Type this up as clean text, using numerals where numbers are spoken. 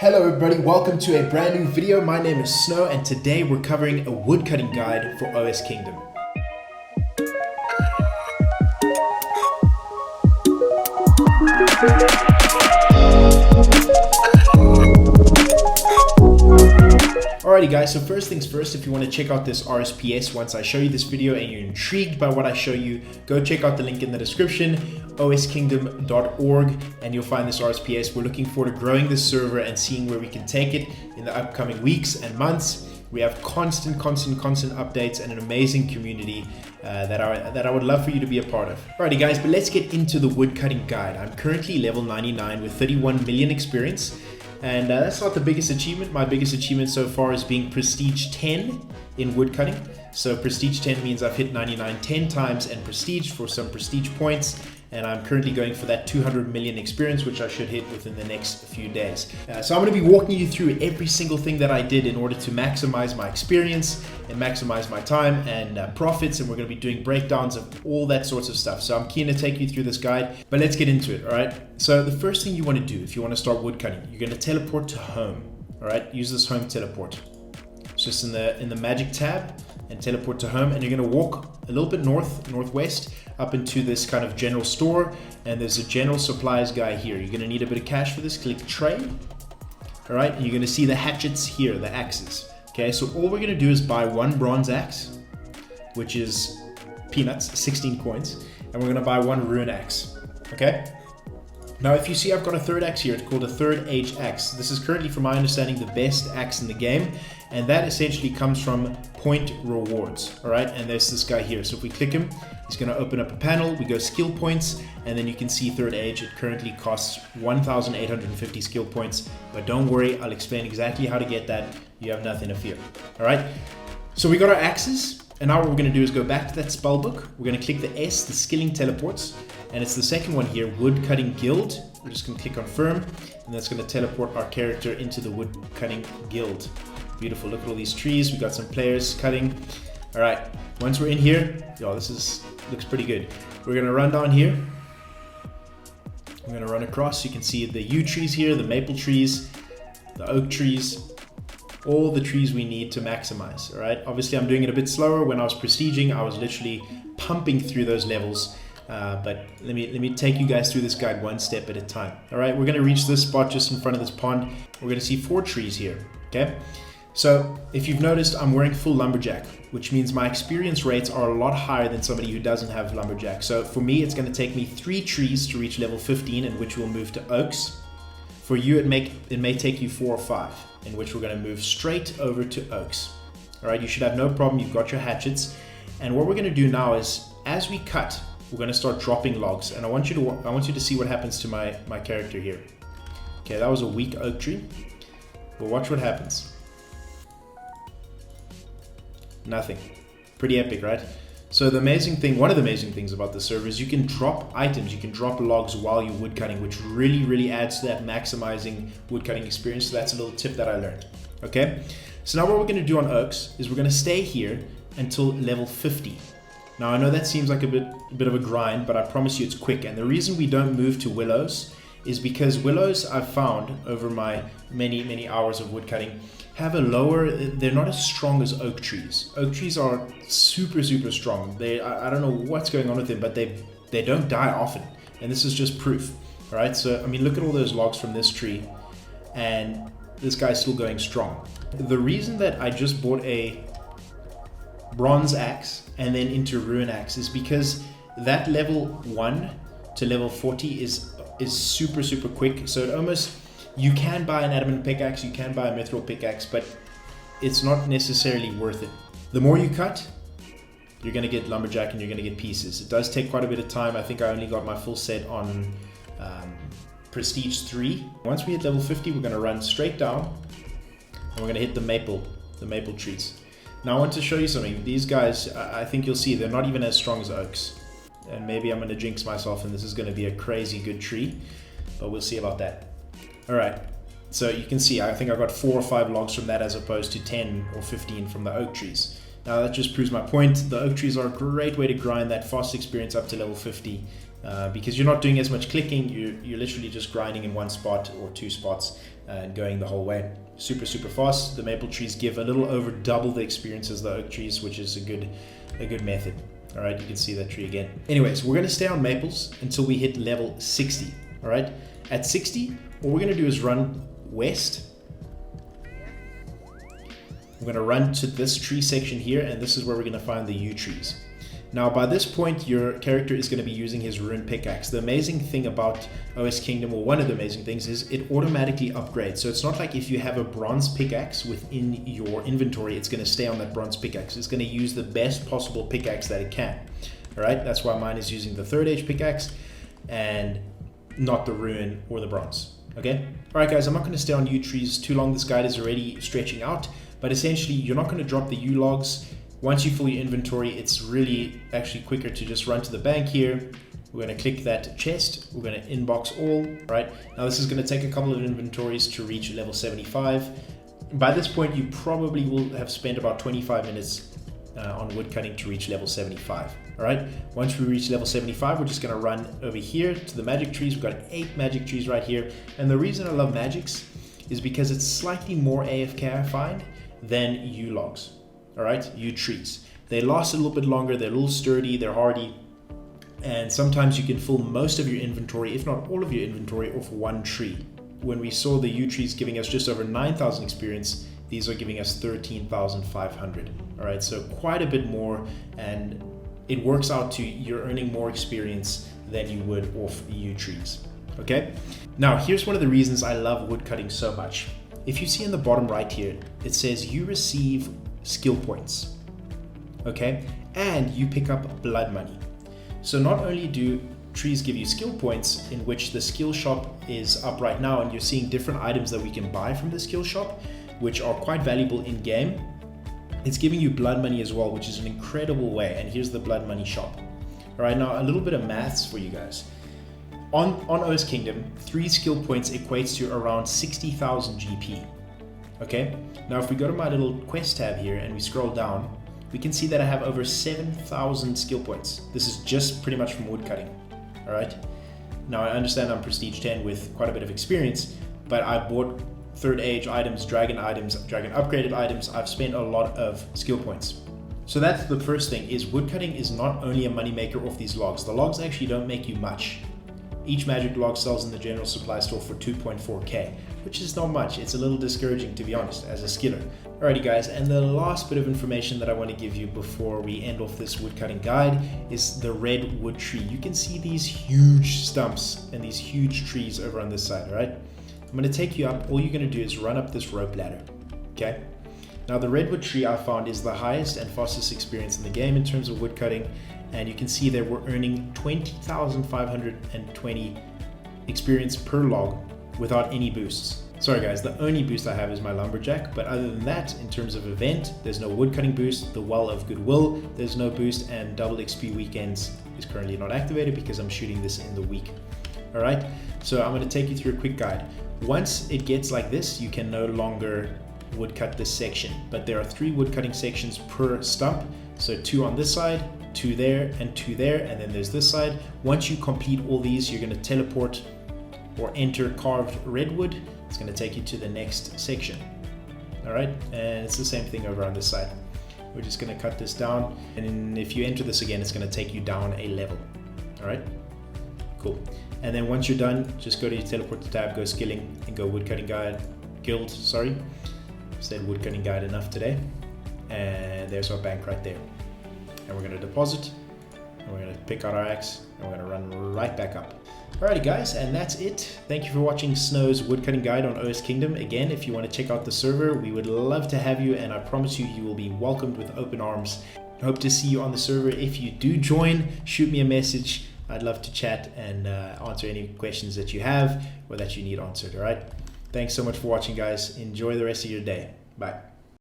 Hello everybody, welcome to a brand new video. My name is Snow and today we're covering a woodcutting guide for OS Kingdom. Alrighty guys, so first things first, if you want to check out this RSPS once I show you this video and you're intrigued by what I show you, go check out the link in the description, oskingdom.org, and you'll find this RSPS. We're looking forward to growing this server and seeing where we can take it in the upcoming weeks and months. We have constant updates and an amazing community that I would love for you to be a part of. Alrighty guys, but let's get into the woodcutting guide. I'm currently level 99 with 31 million experience. And that's not the biggest achievement. My biggest achievement so far is being Prestige 10 in woodcutting. So Prestige 10 means I've hit 99 10 times and Prestige for some Prestige points. And I'm currently going for that 200 million experience, which I should hit within the next few days. So I'm going to be walking you through every single thing that I did in order to maximize my experience and maximize my time and profits. And we're going to be doing breakdowns of all that sorts of stuff. So I'm keen to take you through this guide, but let's get into it. All right. So the first thing you want to do if you want to start woodcutting, you're going to teleport to home. All right. Use this home teleport. It's just in the magic tab and teleport to home, and you're going to walk a little bit northwest up into this kind of general store, and there's a general supplies guy here. You're going to need a bit of cash for this. Click trade. All right, and you're going to see the hatchets here, the axes. Okay, so all we're going to do is buy one bronze axe, which is peanuts, 16 coins, and we're going to buy one rune axe. Okay. Now, if you see, I've got a third axe here. It's called a third age axe. This is currently, from my understanding, the best axe in the game, and that essentially comes from point rewards. All right, and there's this guy here. So if we click him, he's going to open up a panel. We go skill points, and then you can see third age. It currently costs 1,850 skill points, but don't worry, I'll explain exactly how to get that. You have nothing to fear. All right, so we got our axes. And now what we're going to do is go back to that spell book. We're going to click the S, the skilling teleports. And it's the second one here, Woodcutting Guild. We're just going to click confirm. And that's going to teleport our character into the Woodcutting Guild. Beautiful. Look at all these trees. We got some players cutting. All right. Once we're in here, this looks pretty good. We're going to run down here. I'm going to run across. You can see the yew trees here, the maple trees, the oak trees. All the trees we need to maximize. All right. Obviously, I'm doing it a bit slower. When I was prestiging, I was literally pumping through those levels. But let me take you guys through this guide one step at a time. All right. We're going to reach this spot just in front of this pond. We're going to see 4 trees here. Okay. So if you've noticed, I'm wearing full Lumberjack, which means my experience rates are a lot higher than somebody who doesn't have Lumberjack. So for me, it's going to take me 3 trees to reach level 15, in which we'll move to oaks. For you, it may take you 4 or 5, in which we're going to move straight over to oaks. All right, you should have no problem. You've got your hatchets. And what we're going to do now is, as we cut, we're going to start dropping logs. And I want you to see what happens to my character here. Okay, that was a weak oak tree. But watch what happens. Nothing. Pretty epic, right? So the amazing thing, one of the amazing things about the server is you can drop items, you can drop logs while you're woodcutting, which really adds to that maximizing woodcutting experience. So that's a little tip that I learned. Okay, so now what we're going to do on oaks is we're going to stay here until level 50. Now I know that seems like a bit of a grind, but I promise you it's quick. And the reason we don't move to willows is because willows, I've found over my many hours of woodcutting, have a lower, they're not as strong as oak trees. Oak trees are super strong. I don't know what's going on with them, but they don't die often. And this is just proof. All right, so I mean, look at all those logs from this tree, and this guy's still going strong. The reason that I just bought a bronze axe and then into rune axe is because that level 1 to level 40 is super quick. So it almost, you can buy an adamant pickaxe, you can buy a mithril pickaxe, but it's not necessarily worth it. The more you cut, you're going to get lumberjack and you're going to get pieces. It does take quite a bit of time. I think I only got my full set on Prestige 3. Once we hit level 50, we're going to run straight down and we're going to hit the maple trees. Now I want to show you something. These guys, I think you'll see, they're not even as strong as oaks. And maybe I'm going to jinx myself and this is going to be a crazy good tree, but we'll see about that. All right, so you can see I think I got 4 or 5 logs from that as opposed to 10 or 15 from the oak trees. Now that just proves my point. The oak trees are a great way to grind that fast experience up to level 50 because you're not doing as much clicking. You're literally just grinding in one spot or 2 spots. and going the whole way. Super fast. The maple trees give a little over double the experience as the oak trees, which is a good method. All right, you can see that tree again. Anyways, we're going to stay on maples until we hit level 60. All right, at 60, what we're going to do is run west. We're going to run to this tree section here, and this is where we're going to find the yew trees. Now, by this point, your character is going to be using his rune pickaxe. The amazing thing about OS Kingdom, or one of the amazing things, is it automatically upgrades. So it's not like if you have a bronze pickaxe within your inventory, it's going to stay on that bronze pickaxe. It's going to use the best possible pickaxe that it can. All right, that's why mine is using the 3rd age pickaxe and not the rune or the bronze. Okay. All right, guys, I'm not going to stay on yew trees too long. This guide is already stretching out, but essentially, you're not going to drop the yew logs. Once you fill your inventory, it's really actually quicker to just run to the bank here. We're going to click that chest. We're going to inbox all, right? Now this is going to take a couple of inventories to reach level 75. By this point, you probably will have spent about 25 minutes on woodcutting to reach level 75, all right? Once we reach level 75, we're just going to run over here to the magic trees. We've got 8 magic trees right here. And the reason I love magics is because it's slightly more AFK, I find, than yew logs. All right, yew trees. They last a little bit longer, they're a little sturdy, they're hardy, and sometimes you can fill most of your inventory, if not all of your inventory, off one tree. When we saw the yew trees giving us just over 9,000 experience, these are giving us 13,500. All right, so quite a bit more, and it works out to you're earning more experience than you would off yew trees. Okay, now here's one of the reasons I love woodcutting so much. If you see in the bottom right here, it says you receive skill points, okay, and you pick up blood money. So not only do trees give you skill points, in which the skill shop is up right now, and you're seeing different items that we can buy from the skill shop, which are quite valuable in game. It's giving you blood money as well, which is an incredible way. And here's the blood money shop. All right, now a little bit of maths for you guys. On OS Kingdom, 3 skill points equates to around 60,000 GP. Okay, now if we go to my little quest tab here and we scroll down, we can see that I have over 7,000 skill points. This is just pretty much from woodcutting. All right, now I understand I'm prestige 10 with quite a bit of experience, but I bought 3rd age items, dragon upgraded items. I've spent a lot of skill points. So that's the first thing, is woodcutting is not only a money maker off these logs. The logs actually don't make you much. Each magic log sells in the general supply store for 2.4k, which is not much. It's a little discouraging, to be honest, as a skiller. Alrighty guys, and the last bit of information that I want to give you before we end off this woodcutting guide is the Redwood tree. You can see these huge stumps and these huge trees over on this side, alright? I'm going to take you up. All you're going to do is run up this rope ladder, okay? Now the Redwood tree I found is the highest and fastest experience in the game in terms of woodcutting, and you can see that we're earning 20,520 experience per log without any boosts. Sorry guys, the only boost I have is my Lumberjack, but other than that, in terms of event, there's no woodcutting boost. The Well of Goodwill, there's no boost, and double XP weekends is currently not activated because I'm shooting this in the week. All right, so I'm going to take you through a quick guide. Once it gets like this, you can no longer woodcut this section, but there are 3 woodcutting sections per stump. So 2 on this side, 2 there, and 2 there, and then there's this side. Once you complete all these, you're going to teleport or enter carved redwood. It's going to take you to the next section. All right, and it's the same thing over on this side. We're just going to cut this down, and if you enter this again, it's going to take you down a level. All right, cool. And then once you're done, just go to your teleport tab, go skilling, and go woodcutting guild. Sorry, said woodcutting guide enough today. And there's our bank right there. And we're going to deposit, and we're going to pick out our axe, and we're going to run right back up. Alrighty guys, and that's it. Thank you for watching Snow's woodcutting guide on OS Kingdom. Again, if you want to check out the server, we would love to have you, and I promise you, you will be welcomed with open arms. I hope to see you on the server. If you do join, shoot me a message. I'd love to chat and answer any questions that you have or that you need answered. All right. Thanks so much for watching, guys. Enjoy the rest of your day. Bye.